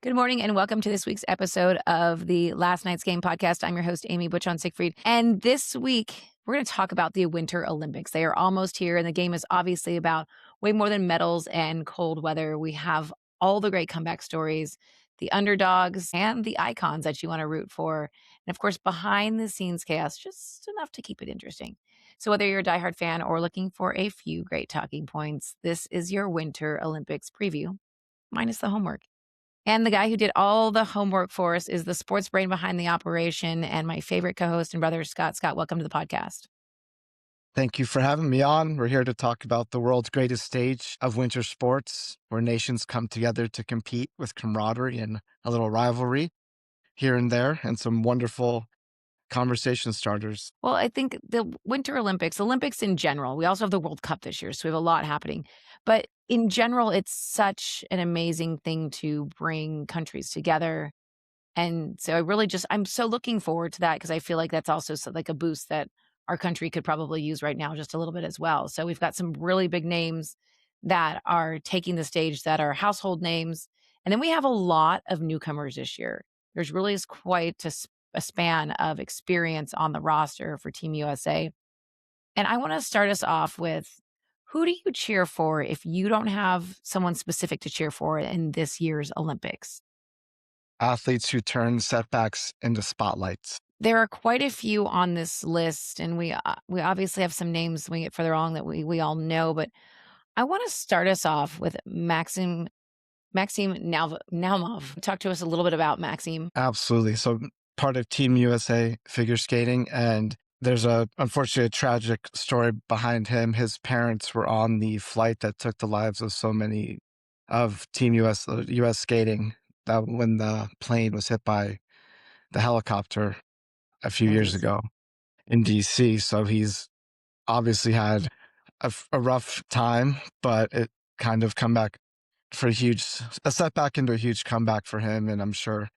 Good morning and welcome to this week's episode of the Last Night's Game podcast. I'm your host, Amy Butchon Siegfried. And this week, we're going to talk about the Winter Olympics. They are almost here, and the game is obviously about way more than medals and cold weather. We have all the great comeback stories, the underdogs, and the icons that you want to root for. And of course, behind the scenes chaos, just enough to keep it interesting. So, whether you're a diehard fan or looking for a few great talking points, this is your Winter Olympics preview, minus the homework. And the guy who did all the homework for us is the sports brain behind the operation and my favorite co-host and brother, Scott. Scott, welcome to the podcast. Thank you for having me on. We're here to talk about the world's greatest stage of winter sports, where nations come together to compete with camaraderie and a little rivalry here and there, and some wonderful conversation starters. Well, I think the Winter Olympics in general, we also have the World Cup this year, so we have a lot happening. But in general, it's such an amazing thing to bring countries together. And so I'm so looking forward to that because I feel like that's also like a boost that our country could probably use right now just a little bit as well. So we've got some really big names that are taking the stage that are household names. And then we have a lot of newcomers this year. There's really is quite a span of experience on the roster for Team USA. And I want to start us off with, who do you cheer for if you don't have someone specific to cheer for in this year's Olympics? Athletes who turn setbacks into spotlights. There are quite a few on this list, and we obviously have some names when we get further along that we all know, but I wanna start us off with Maxim Naumov. Talk to us a little bit about Maxim. Absolutely. So, part of Team USA figure skating, and there's unfortunately a tragic story behind him. His parents were on the flight that took the lives of so many of Team US skating, that when the plane was hit by the helicopter a few In years DC. ago in DC. So he's obviously had a rough time, but it kind of come back for a setback into a huge comeback for him. And I'm sure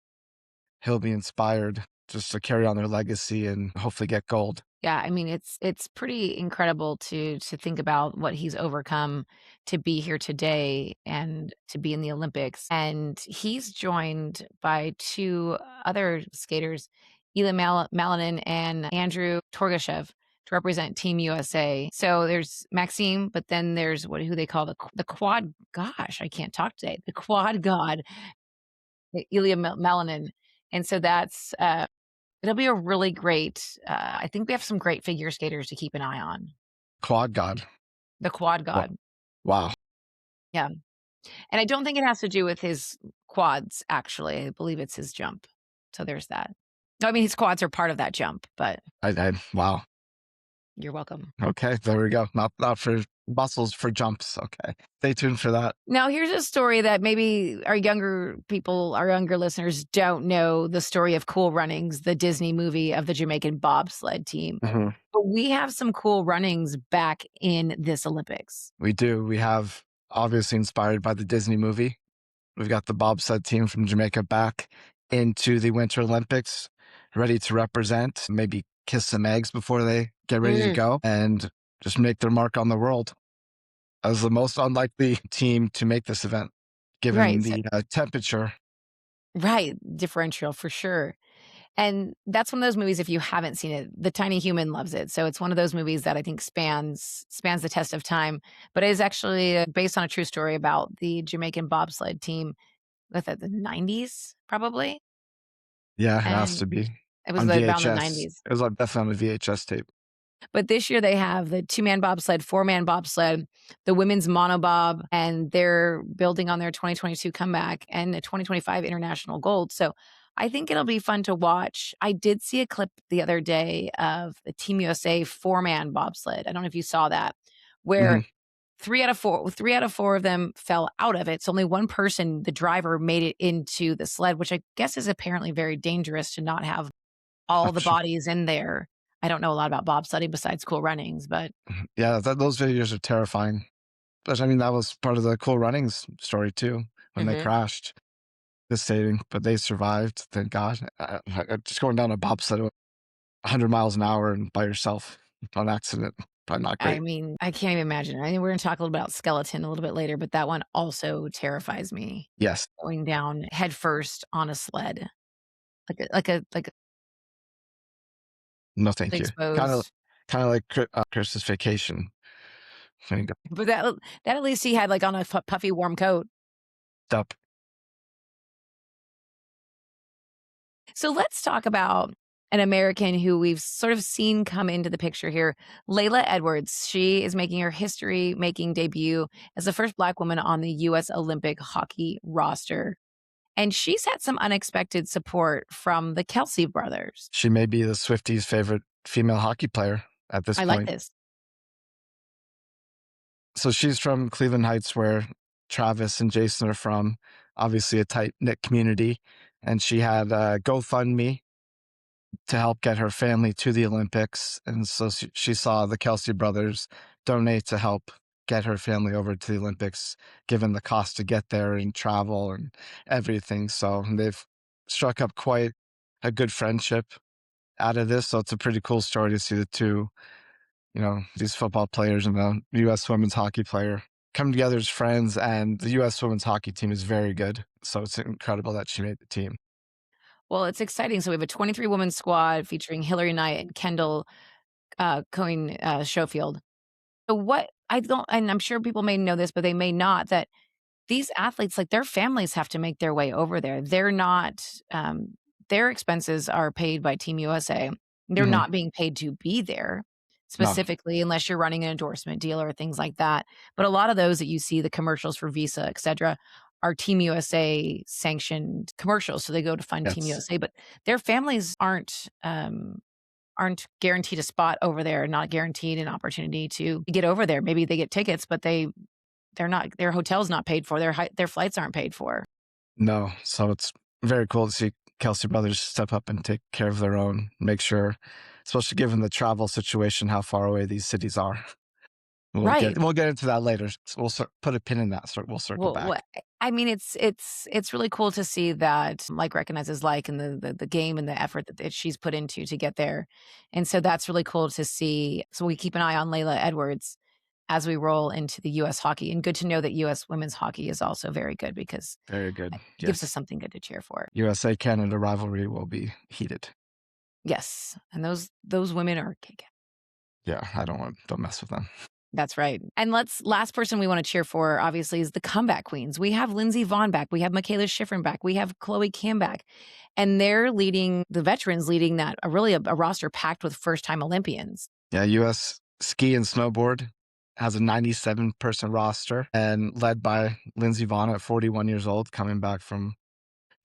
he'll be inspired just to carry on their legacy and hopefully get gold. Yeah, I mean, it's pretty incredible to think about what he's overcome to be here today and to be in the Olympics. And he's joined by two other skaters, Malanin and Andrew Torgashev, to represent Team USA. So there's Maxime, but then there's who they call the quad. Gosh, I can't talk today. The quad god, Ilya Malanin. And so that's it'll be a really great, I think we have some great figure skaters to keep an eye on. Quad God. The quad Wa- god. Wow. Yeah. And I don't think it has to do with his quads, actually. I believe it's his jump. So there's that. No, I mean, his quads are part of that jump, but Wow. you're welcome. Okay. There we go. Not for muscles, for jumps. Okay. Stay tuned for that. Now, here's a story that maybe our younger people, our younger listeners don't know the story of Cool Runnings, the Disney movie of the Jamaican bobsled team. Mhm. But we have some cool runnings back in this Olympics. We do. We have, obviously inspired by the Disney movie. We've got the bobsled team from Jamaica back into the Winter Olympics, ready to represent, maybe kiss some eggs before they get ready to go and just make their mark on the world as the most unlikely team to make this event, given Right. the temperature. Right, differential for sure. And that's one of those movies, if you haven't seen it, The Tiny Human loves it. So it's one of those movies that I think spans the test of time, but it is actually based on a true story about the Jamaican bobsled team with the 90s, probably. Yeah, it has And to be it was on like around the VHS. 90s. It was definitely on a VHS tape. But this year they have the two-man bobsled, four-man bobsled, the women's monobob, and they're building on their 2022 comeback and the 2025 international gold. So I think it'll be fun to watch. I did see a clip the other day of the Team USA four-man bobsled. I don't know if you saw that, where Mhm. three out of four of them fell out of it. So only one person, the driver, made it into the sled, which I guess is apparently very dangerous to not have all I'm the sure. bodies in there. I don't know a lot about bobsledding besides Cool Runnings, but Yeah, those videos are terrifying. But I mean, that was part of the Cool Runnings story too, when they Mhm. crashed. Devastating, but they survived. Thank God. Just going down a bobsled at 100 miles an hour and by yourself on accident. Probably not I great. mean, I can't even imagine. I mean, we're gonna talk a little about skeleton a little bit later, but that one also terrifies me, Yes. going down head first on a sled, like a No, thank you. exposed. Kinda like Christmas Vacation. When you go But that at least he had, like, on a puffy warm coat. up. So let's talk about an American who we've sort of seen come into the picture here, Laila Edwards. She is making her history-making debut as the first Black woman on the U.S. Olympic hockey roster, and she's had some unexpected support from the Kelce brothers. She may be the Swifties' favorite female hockey player at this I like point. this. So she's from Cleveland Heights, where Travis and Jason are from, obviously a tight-knit community, and she had a GoFundMe to help get her family to the Olympics, and so she saw the Kelce brothers donate to help get her family over to the Olympics, given the cost to get there and travel and everything. So they've struck up quite a good friendship out of this. So it's a pretty cool story to see the two, these football players and the U.S. women's hockey player come together as friends. And the U.S. women's hockey team is very good. So it's incredible that she made the team. Well, it's exciting. So we have a 23-woman squad featuring Hillary Knight and Kendall, Coyne, Schofield. So what I don't, and I'm sure people may know this, but they may not, that these athletes, like, their families have to make their way over there. They're not, their expenses are paid by Team USA. They're Hmm. not being paid to be there No, specifically unless you're running an endorsement deal or things like that. But a lot of those that you see, the commercials for Visa, et cetera, are Team USA sanctioned commercials. So they go to fund Team yes, USA, but their families aren't guaranteed a spot over there, not guaranteed an opportunity to get over there. Maybe they get tickets, but they're not, their hotel's not paid for, their flights aren't paid for. no. So it's very cool to see Kelsey brothers step up and take care of their own, make sure, especially given the travel situation, how far away these cities are. Right. We'll get into that later. So put a pin in that. So we'll circle Well, back. I mean, it's really cool to see that like recognizes like and the game and the effort that she's put into to get there. And so that's really cool to see. So we keep an eye on Laila Edwards as we roll into the US hockey. And good to know that US women's hockey is also very good because Very good. it gives us Yes. something good to cheer for. USA Canada rivalry will be heated. Yes. And those women are kick. Yeah, don't mess with them. That's right. And last person we wanna cheer for, obviously, is the comeback queens. We have Lindsey Vonn back, we have Mikaela Shiffrin back, we have Chloe Kim back, and they're leading the veterans leading that a roster packed with first-time Olympians. Yeah, US ski and snowboard has a 97-person roster and led by Lindsey Vonn at 41 years old, coming back from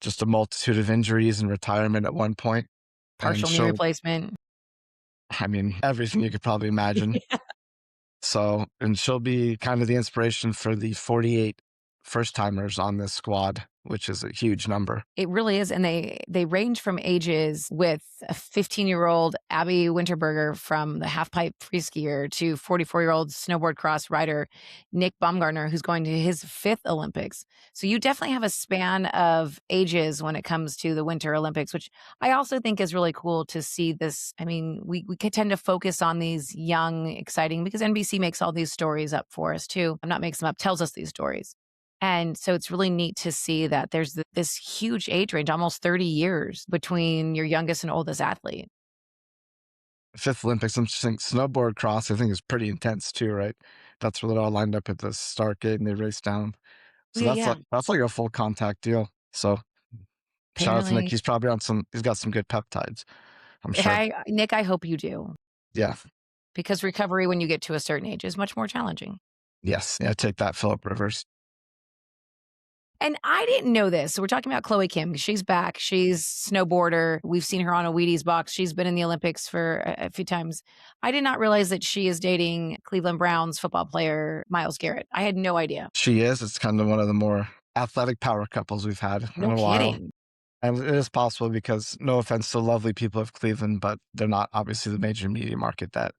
just a multitude of injuries and retirement at one point. And Partial knee replacement. I mean, everything you could probably imagine. So, and she'll be kind of the inspiration for the 48 first timers on this squad, which is a huge number. It really is, and they range from ages with a 15-year-old Abby Winterberger from the half pipe free skier to 44-year-old snowboard cross rider Nick Baumgartner, who's going to his 5th Olympics. So you definitely have a span of ages when it comes to the Winter Olympics, which I also think is really cool to see this. I mean, we could tend to focus on these young, exciting, because NBC makes all these stories up for us too. Not makes them up, tells us these stories. And so it's really neat to see that there's this huge age range, almost 30 years between your youngest and oldest athlete. Fifth Olympics, I'm just thinking snowboard cross, I think is pretty intense too, right? That's where they're all lined up at the start gate and they race down. So Yeah, yeah. that's like a full contact deal. So shout out to Nick. Apparently, He's got some good peptides, I'm sure. Nick, I hope you do, Yeah. because recovery when you get to a certain age is much more challenging. Yes. Yeah. Take that, Philip Rivers. And I didn't know this. So we're talking about Chloe Kim. She's back. She's snowboarder. We've seen her on a Wheaties box. She's been in the Olympics for a few times. I did not realize that she is dating Cleveland Browns football player Myles Garrett. I had no idea. She is. It's kind of one of the more athletic power couples we've had in No a while. kidding. And it is possible because, no offense to lovely people of Cleveland, but they're not obviously the major media market that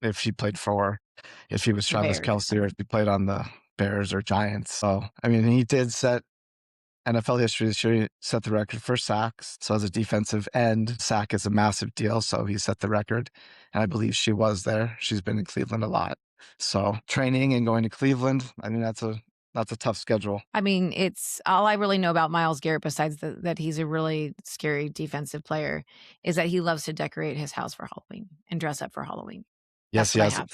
if he was The Travis Bears. Kelce or if he played on the Bears or Giants. So, I mean, he did set NFL history, she set the record for sacks. So as a defensive end, sack is a massive deal. So he set the record. And I believe she was there. She's been in Cleveland a lot. So training and going to Cleveland, I mean, that's a tough schedule. I mean, it's all I really know about Myles Garrett besides that he's a really scary defensive player is that he loves to decorate his house for Halloween and dress up for Halloween. Yes, That's he what I has have.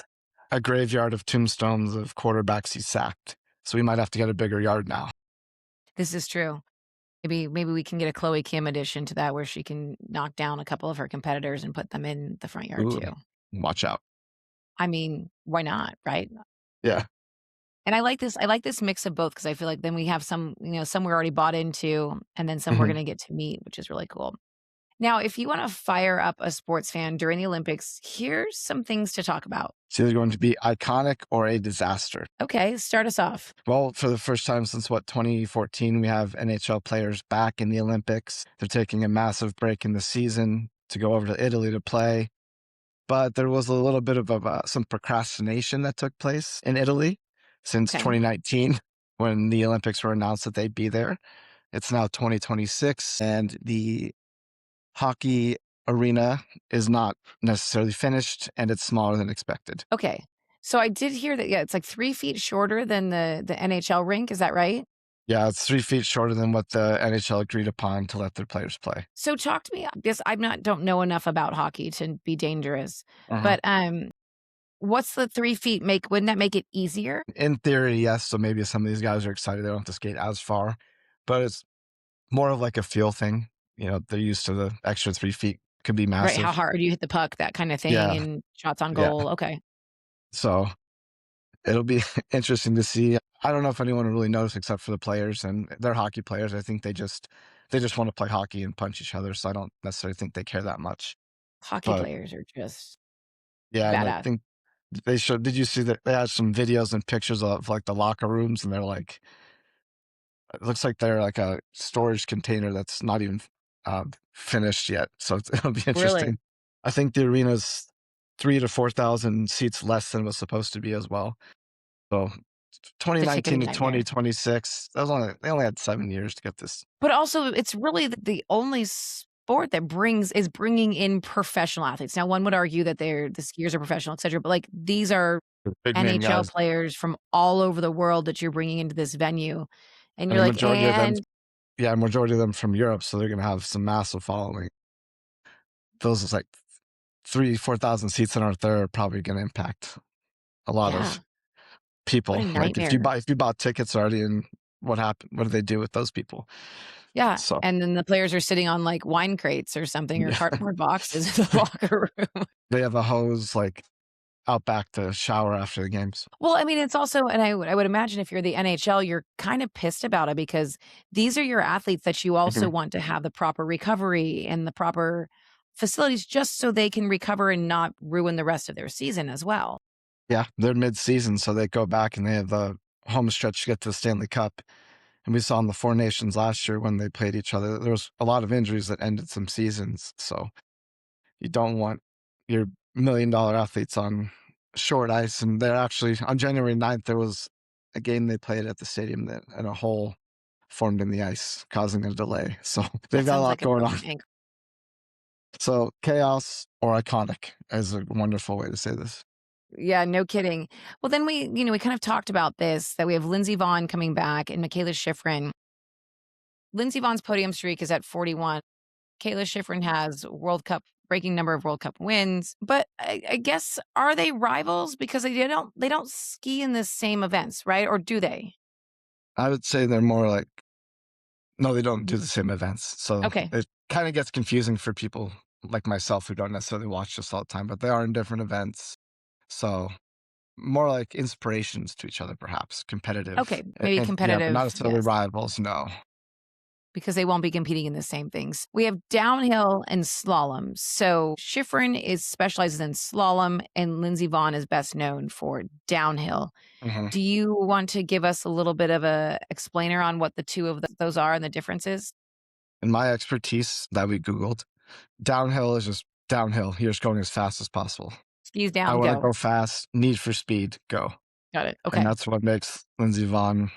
a graveyard of tombstones of quarterbacks he sacked. So we might have to get a bigger yard now. This is true. Maybe we can get a Chloe Kim addition to that where she can knock down a couple of her competitors and put them in the front yard Ooh, too. watch out. I mean, why not, right? Yeah. And I like this mix of both because I feel like then we have some, some we're already bought into and then some we're Mhm. gonna get to meet, which is really cool. Now, if you wanna fire up a sports fan during the Olympics, here's some things to talk about. It's either going to be iconic or a disaster. Okay, start us off. Well, for the first time since 2014, we have NHL players back in the Olympics. They're taking a massive break in the season to go over to Italy to play. But there was a little bit of some procrastination that took place in Italy since Okay. 2019 when the Olympics were announced that they'd be there. It's now 2026, and the hockey arena is not necessarily finished, and it's smaller than expected. Okay. So I did hear that, yeah, it's like 3 feet shorter than the NHL rink, is that right? Yeah, it's 3 feet shorter than what the NHL agreed upon to let their players play. So talk to me, because I'm not don't know enough about hockey to be dangerous, Uh-huh. but, what's the 3 feet make wouldn't that make it easier? In theory, yes. So maybe some of these guys are excited they don't have to skate as far, but it's more of like a feel thing. You know, they're used to the extra 3 feet could be Right, how massive. hard you hit the puck, that kinda thing, Yeah, and shots on yeah. goal, okay. So it'll be interesting to see. I don't know if anyone will really notice except for the players, and they're hockey players. I think they just want to play hockey and punch each other. So I don't necessarily think they care that much. Hockey But players are just yeah, and I badass. think they showed. Did you see that they had some videos and pictures of like the locker rooms, and they're like, it looks like they're like a storage container that's not even finished yet. So it'll be Really? interesting. I think the arena's 3 to 4,000 seats less than it was supposed to be as well. So It's a 2019 ticketing to nightmare. 2026, they only had 7 years to get this. But also, it's really the only sport that is bringing in professional athletes. Now, one would argue that the skiers are professional, et cetera, but, like, these are Big name NHL guys, players from all over the world that you're bringing into this venue, and and you're a like, majority of them, "And" yeah, a majority of them from Europe, so they're gonna have some massive following. Those is like 3, 4,000 seats that aren't there are probably gonna impact a lot yeah, of what people. a Like nightmare. if you bought tickets already, and what happened? What do they do with those people? Yeah, So and then the players are sitting on, like, wine crates or something or yeah, cardboard boxes in the locker room. they have a hose like out back to shower after the games. Well, I mean, it's also and I would imagine if you're the NHL, you're kind of pissed about it because these are your athletes that you also Mhm. want to have the proper recovery and the proper facilities just so they can recover and not ruin the rest of their season as well. Yeah, they're mid-season, so they go back and they have the home stretch to get to the Stanley Cup. And we saw in the Four Nations last year when they played each other, there was a lot of injuries that ended some seasons. So you don't want your $1 million athletes on short ice. And they're actually on January 9th, there was a game they played at the stadium that and a hole formed in the ice, causing a delay. So they've That got a sounds lot like a going on. broken ankle. So chaos or iconic is a wonderful way to say this. Yeah, no kidding. Well, then we kind of talked about this that we have Lindsey Vonn coming back and Mikaela Shiffrin. Lindsey Vonn's podium streak is at 41. Kayla Shiffrin has World Cup breaking number of World Cup wins, but I guess are they rivals because they don't ski in the same events, right? Or do they? I would say they're more like, no, they don't do the same events. So Okay. it kind of gets confusing for people like myself who don't necessarily watch this all the time, but they are in different events. So more like inspirations to each other, perhaps competitive. Okay. Maybe And yeah, but not competitive, necessarily yes, rivals. No. because they won't be competing in the same things. We have downhill and slalom. So Schifrin is specializes in slalom and Lindsey Vonn is best known for downhill. Mhm. Do you want to give us a little bit of a explainer on what the two of those are and the differences? In my expertise that we Googled, downhill is just downhill. You're just going as fast as possible. Skis I down, want to go. go fast, need for speed, go. Got it. And Okay. that's what makes Lindsey Vonn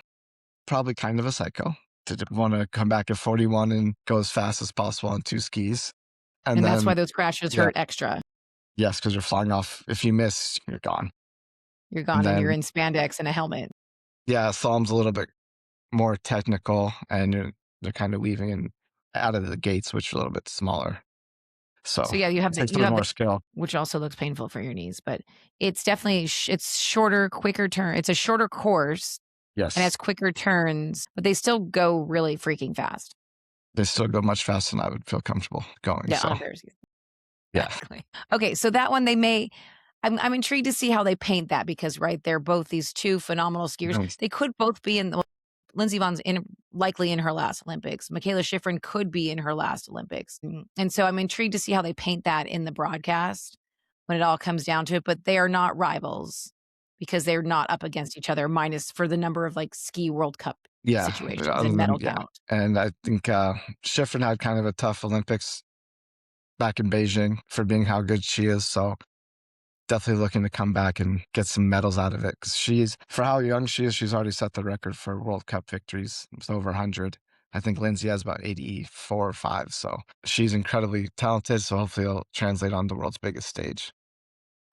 probably kind of a psycho, to want to come back at 41 and go as fast as possible on two skis. And And that's then, why those crashes yeah, hurt extra. yes, because you're flying off. If you miss, you're gone. You're And gone and you're then, in spandex and a helmet. yeah, slalom's a little bit more technical, and they're kind of weaving in out of the gates, which are a little bit smaller. So So yeah, it takes a bit more skill. which also looks painful for your knees, but it's definitely it's shorter, quicker turn. It's a shorter course and Yes, has quicker turns, but they still go really freaking fast. they still go much faster than I would feel comfortable going. Yeah, So on a pair of skis. yeah, Exactly. Okay, so that one they may I'm intrigued to see how they paint that because right, they're both these two phenomenal skiers. really, They could both be in the Lindsey Vonn's likely in her last Olympics. Mikaela Shiffrin could be in her last Olympics. And so I'm intrigued to see how they paint that in the broadcast when it all comes down to it. But they are not rivals because they're not up against each other, minus for the number of like ski World Cup yeah. situations Other and than medal yeah, count. and I think Schifrin had kind of a tough Olympics back in Beijing for being how good she is. So definitely looking to come back and get some medals out of it because she's for how young she is. She's already set the record for World Cup victories. It's over 100. I think Lindsay has about 84 or 5. So she's incredibly talented. So hopefully it'll translate on the world's biggest stage.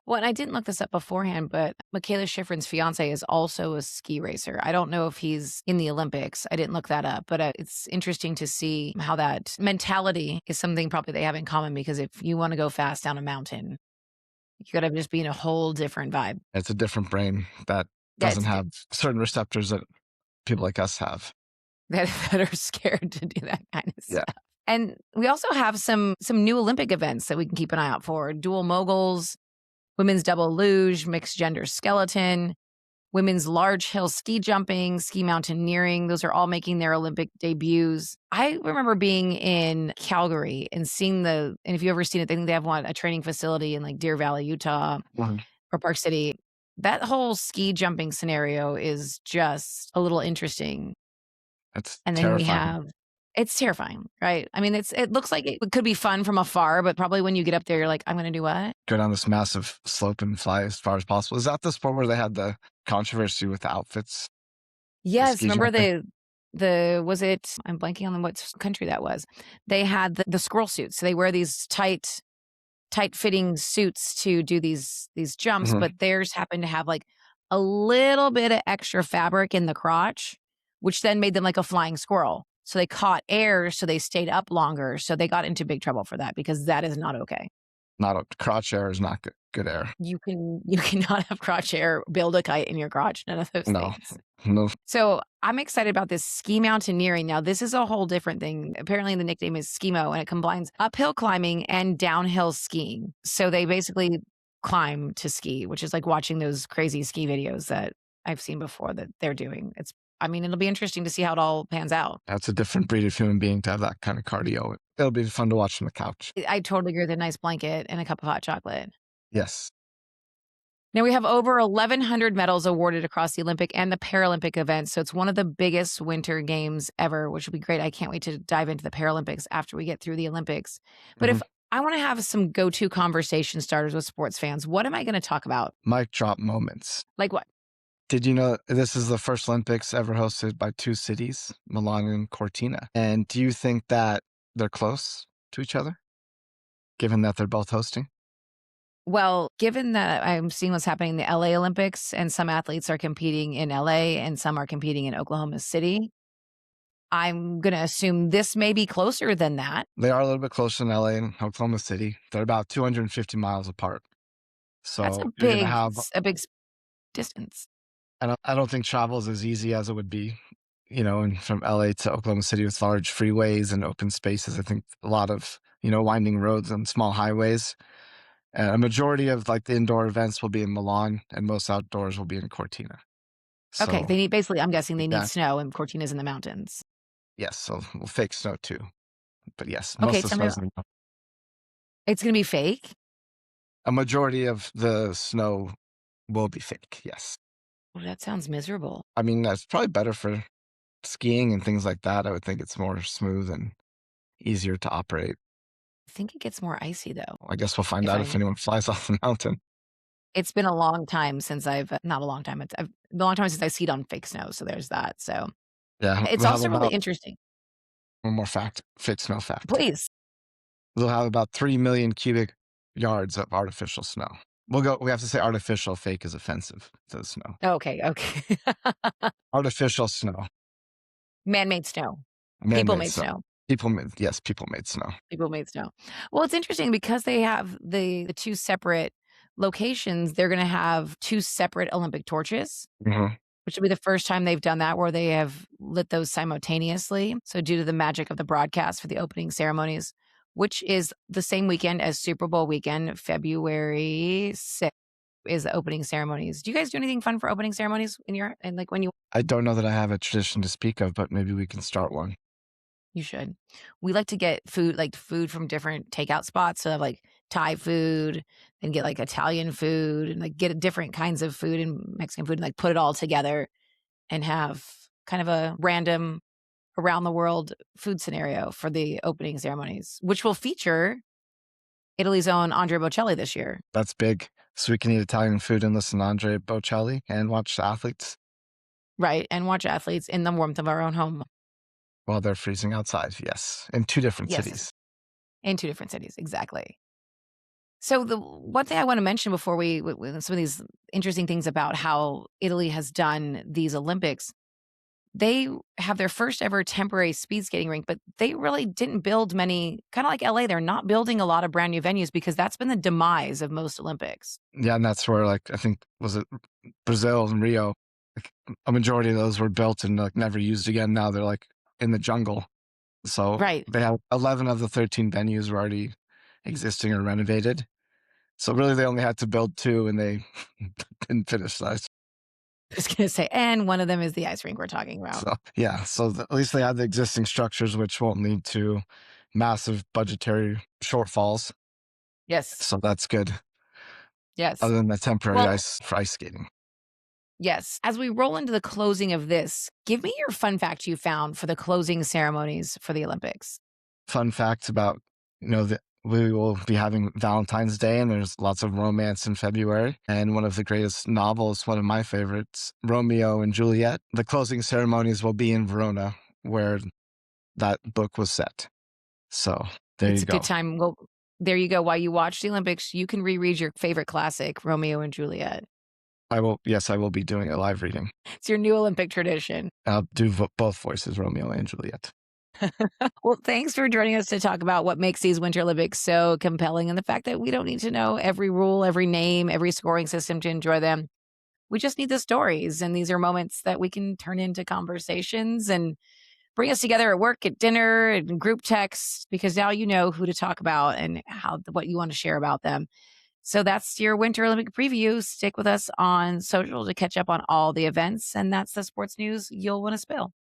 Well, and I didn't look this up beforehand, but Mikaela Shiffrin's fiance is also a ski racer. I don't know if he's in the Olympics. I didn't look that up, but it's interesting to see how that mentality is something probably they have in common because if you want to go fast down a mountain, you got to just be in a whole different vibe. It's a different brain that Yeah, doesn't have certain receptors that people like us have. that are scared to do that kind of Yeah. stuff. And we also have some new Olympic events that we can keep an eye out for: dual moguls, women's double luge, mixed gender skeleton, women's large hill ski jumping, ski mountaineering. Those are all making their Olympic debuts. I remember being in Calgary and seeing and if you've ever seen it, I think they have a training facility in like Deer Valley, Utah Mhm. or Park City. That whole ski jumping scenario is just a little interesting. It's And then terrifying. it's terrifying, right? I mean, it looks like it could be fun from afar, but probably when you get up there, you're like, I'm going to do what? Go down this massive slope and fly as far as possible. Is that the sport where they had the controversy with the outfits, the Yes, ski remember jumping? was it I'm blanking on what country that was. They had the squirrel suits. So they wear these tight fitting suits to do these jumps, Mhm. but theirs happened to have like a little bit of extra fabric in the crotch, which then made them like a flying squirrel. So they caught air, so they stayed up longer. So they got into big trouble for that because that is not okay. Not a crotch air is not good air. You cannot have crotch air, build a kite in your crotch, none of those No, things. no, So I'm excited about this ski mountaineering. Now, this is a whole different thing. Apparently, the nickname is Skimo, and it combines uphill climbing and downhill skiing. So they basically climb to ski, which is like watching those crazy ski videos that I've seen before that they're doing. I mean, it'll be interesting to see how it all pans out. that's a different breed of human being to have that kind of cardio. It'll be fun to watch from the couch. I totally agree with a nice blanket and a cup of hot chocolate. Yes. Now, we have over 1,100 medals awarded across the Olympic and the Paralympic events. So it's one of the biggest winter games ever, which will be great. I can't wait to dive into the Paralympics after we get through the Olympics. But Mhm. if I want to have some go-to conversation starters with sports fans, what am I going to talk about? Mic drop moments. Like what? Did you know this is the first Olympics ever hosted by two cities, Milan and Cortina? And do you think that they're close to each other, given that they're both hosting? Well, given that I'm seeing what's happening in the LA Olympics and some athletes are competing in LA and some are competing in Oklahoma City, I'm going to assume this may be closer than that. They are a little bit closer than LA and Oklahoma City. They're about 250 miles apart. That's So you're going to have, a big distance. and I don't think travel is as easy as it would be, and from LA to Oklahoma City with large freeways and open spaces. I think a lot of, winding roads and small highways. A majority of like the indoor events will be in Milan and most outdoors will be in Cortina. Okay, So I'm guessing they need yeah, snow and Cortina's in the mountains. yes, so we'll fake snow too. But yes, Okay, most of the tell me snow's in it's gonna be fake? a majority of the snow will be fake, yes. Well, that sounds miserable. I mean, that's probably better for skiing and things like that. I would think it's more smooth and easier to operate. I think it gets more icy though, I guess we'll find if out if I'm anyone flies off the mountain. it's been a long time since not a long time, a long time since I skied on fake snow, so there's that, so Yeah, It's we'll have also really about interesting. one more fact, fake snow fact. Please. We'll have about 3 million cubic yards of artificial snow. We have to say artificial, fake is offensive to the snow. Okay, okay. Artificial snow, Man-made snow. man-made People-made snow. snow. Yes, people-made snow. People-made snow. Well, it's interesting because they have the 2 separate locations, they're gonna have 2 separate Olympic torches, Mhm. which will be the first time they've done that where they have lit those simultaneously. So due to the magic of the broadcast for the opening ceremonies, which is the same weekend as Super Bowl weekend, February 6th is the opening ceremonies. Do you guys do anything fun for opening ceremonies in your and, like, when I don't know that I have a tradition to speak of, but maybe we can start one. you should. We like to get food, like, food from different takeout spots, so, like, Thai food, and get, like, Italian food, and, like, get different kinds of food and Mexican food, and, like, put it all together and have kind of a random around the world food scenario for the opening ceremonies, which will feature Italy's own Andrea Bocelli this year. That's big. So we can eat Italian food and listen to Andre Bocelli and watch the athletes Right, and watch athletes in the warmth of our own home. while they're freezing outside. Yes, in 2 different Yes, cities. in 2 different cities, exactly. So the one thing I wanna mention before we some of these interesting things about how Italy has done these Olympics, they have their first ever temporary speed skating rink, but they really didn't build many kinda like LA, they're not building a lot of brand new venues because that's been the demise of most Olympics. Yeah, and that's where, like, I think was it Brazil and Rio, like, a majority of those were built and, like, never used again. Now they're, like, in the jungle. So Right. they have 11 of the 13 venues were already existing or renovated. So really they only had to build 2 and they didn't finish those. I was gonna say, and one of them is the ice rink we're talking about. So, yeah, so at least they have the existing structures, which won't lead to massive budgetary shortfalls. Yes. So that's good, Yes. other than the temporary Well, ice for ice skating. yes. As we roll into the closing of this, give me your fun fact you found for the closing ceremonies for the Olympics. Fun fact about, that we will be having Valentine's Day, and there's lots of romance in February. And one of the greatest novels, one of my favorites, Romeo and Juliet. The closing ceremonies will be in Verona, where that book was set. So there It's you a good go. time. Well, there you go. While you watch the Olympics, you can reread your favorite classic, Romeo and Juliet. Yes, I will be doing a live reading. It's your new Olympic tradition. I'll do both voices, Romeo and Juliet. Well, thanks for joining us to talk about what makes these Winter Olympics so compelling and the fact that we don't need to know every rule, every name, every scoring system to enjoy them. We just need the stories. And these are moments that we can turn into conversations and bring us together at work, at dinner, and group texts, because now you know who to talk about and what you want to share about them. So that's your Winter Olympic preview. Stick with us on social to catch up on all the events. And that's the sports news you'll want to spill.